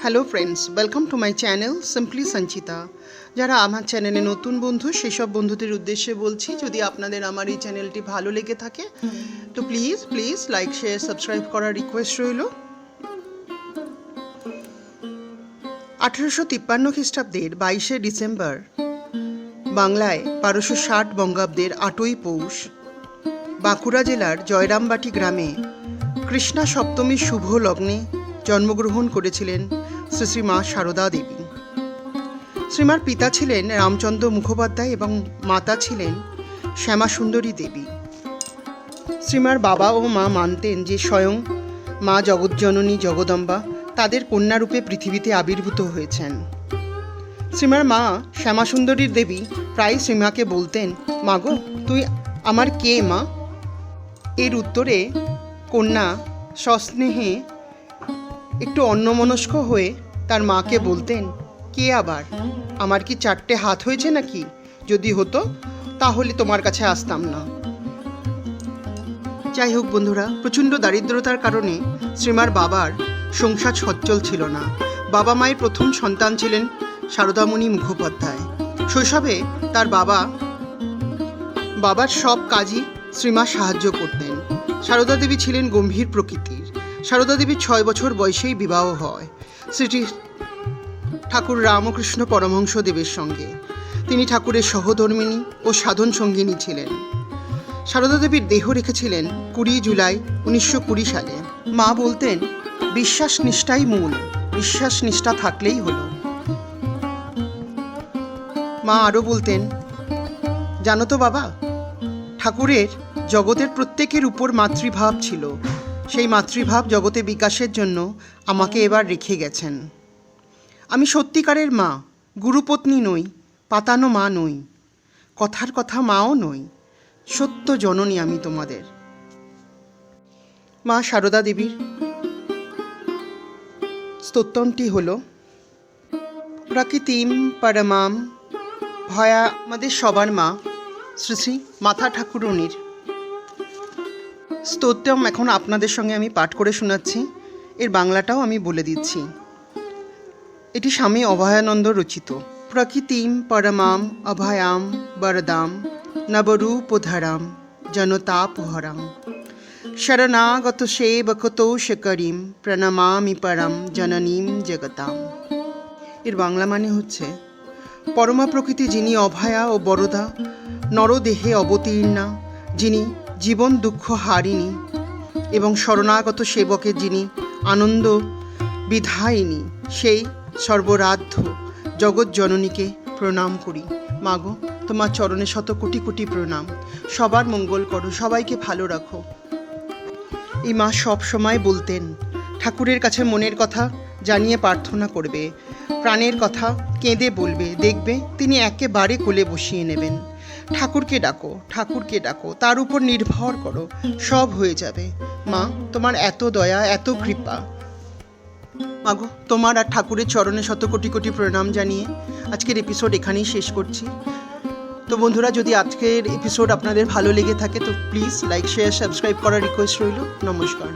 Hello friends, welcome to my channel simply Sanchita. যারা আমার চ্যানেলে নতুন বন্ধু, সেসব বন্ধুদের উদ্দেশ্যে বলছি, যদি আপনাদের আমার এই চ্যানেলটি ভালো লেগে থাকে তো প্লিজ লাইক শেয়ার সাবস্ক্রাইব করার রিকোয়েস্ট রইল। 1853 খ্রিস্টাব্দের 22শে ডিসেম্বর, বাংলায় 1260 বঙ্গাব্দের 8ই পৌষ, বাঁকুড়া জেলার জয়রামবাটি গ্রামে কৃষ্ণা সপ্তমীর শুভ লগ্নে জন্মগ্রহণ করেছিলেন শ্রী শ্রী মা সারদা দেবী। শ্রীমার পিতা ছিলেন রামচন্দ্র মুখোপাধ্যায় এবং মাতা ছিলেন শ্যামাসুন্দরী দেবী। শ্রীমার বাবা ও মা মানতেন যে স্বয়ং মা জগজ্জননী জগদম্বা তাদের কন্যারূপে পৃথিবীতে আবির্ভূত হয়েছেন। শ্রীমার মা শ্যামাসুন্দরী দেবী প্রায় শ্রীমাকে বলতেন, মাগো তুই আমার কে মা? এর উত্তরে কন্যা সস্নেহে একটু অন্যমনস্ক হয়ে তার মাকে বলতেন, কে আবার? আমার কি 4টে হাত হয়েছে নাকি? যদি হতো তাহলে তোমার কাছে আসতাম না। যাই হোক বন্ধুরা, প্রচণ্ড দারিদ্রতার কারণে শ্রীমার বাবার সংসার সচ্ছল ছিল না। বাবা মায়ের প্রথম সন্তান ছিলেন সারদামণি মুখোপাধ্যায়। শৈশবে তার বাবার সব কাজই শ্রীমা সাহায্য করতেন। সারদা দেবী ছিলেন গম্ভীর প্রকৃতির। সারদা দেবীর 6 বছর বয়সেই বিবাহ হয় শ্রী ঠাকুর রামকৃষ্ণ পরমহংস দেবের সঙ্গে। তিনি ঠাকুরের সহধর্মিণী ও সাধন সঙ্গিনী ছিলেন। সারদা দেবীর দেহ রেখেছিলেন 20 জুলাই 1920 সালে। মা বলতেন, বিশ্বাস নিষ্ঠাই মূল, বিশ্বাস নিষ্ঠা থাকলেই হলো। মা আরও বলতেন, জানো তো বাবা, ঠাকুরের জগতের প্রত্যেকের উপর মাতৃভাব ছিল। সেই মাতৃভাব জগতে বিকাশের জন্য আমাকে এবার রেখে গেছেন। আমি সত্যিকারের মা, গুরুপত্নী নই, পাতানো মা নই, কথার কথা মাও নই, সত্য জননী আমি তোমাদের। মা সারদা দেবীর স্তোত্রটি হল, প্রকৃতিম পরমাম ভয়া, আমাদের সবার মা শ্রী শ্রী মাতা ঠাকুরুনির স্তোত্রম এখন আপনাদের সঙ্গে আমি পাঠ করে শোনাচ্ছি। এর বাংলাটাও আমি বলে দিচ্ছি। এটি স্বামী অভয়ানন্দ রচিত। প্রকৃতিম পরমাম অভয়াম বরদাম নবরূপধরাম জনতাপহরাম শরণাগত সেবকতোষকরীম প্রণমামি পরম জননীম জগতাম। এর বাংলা মানে হচ্ছে, পরমা প্রকৃতি যিনি অভয়া ও বরদা, নরদেহে অবতীর্ণা, যিনি জীবন দুঃখ হারিণী এবং শরণাগত সেবকের যিনি আনন্দ বিধায়িনী, সেই সর্বরাধ্য জগৎজননীকে প্রণাম করি। মাগো, তোমার চরণে শত কোটি কোটি প্রণাম। সবার মঙ্গল করো, সবাইকে ভালো রাখো। এই মা সব সময় বলতেন, ঠাকুরের কাছে মনের কথা জানিয়ে প্রার্থনা করবে, প্রাণের কথা কেঁদে বলবে, দেখবে তিনি একেবারে কোলে বসিয়ে নেবেন। ঠাকুরকে ডাকো, ঠাকুরকে ডাকো, তার উপর নির্ভর করো, সব হয়ে যাবে। মা, তোমার এত দয়া, এত কৃপা। মাগো, তোমার আর ঠাকুরের চরণে শত কোটি কোটি প্রণাম জানিয়ে আজকের এপিসোড এখানেই শেষ করছি। তো বন্ধুরা, যদি আজকের এপিসোড আপনাদের ভালো লেগে থাকে তো প্লিজ লাইক শেয়ার সাবস্ক্রাইব করার রিকোয়েস্ট রইল। নমস্কার।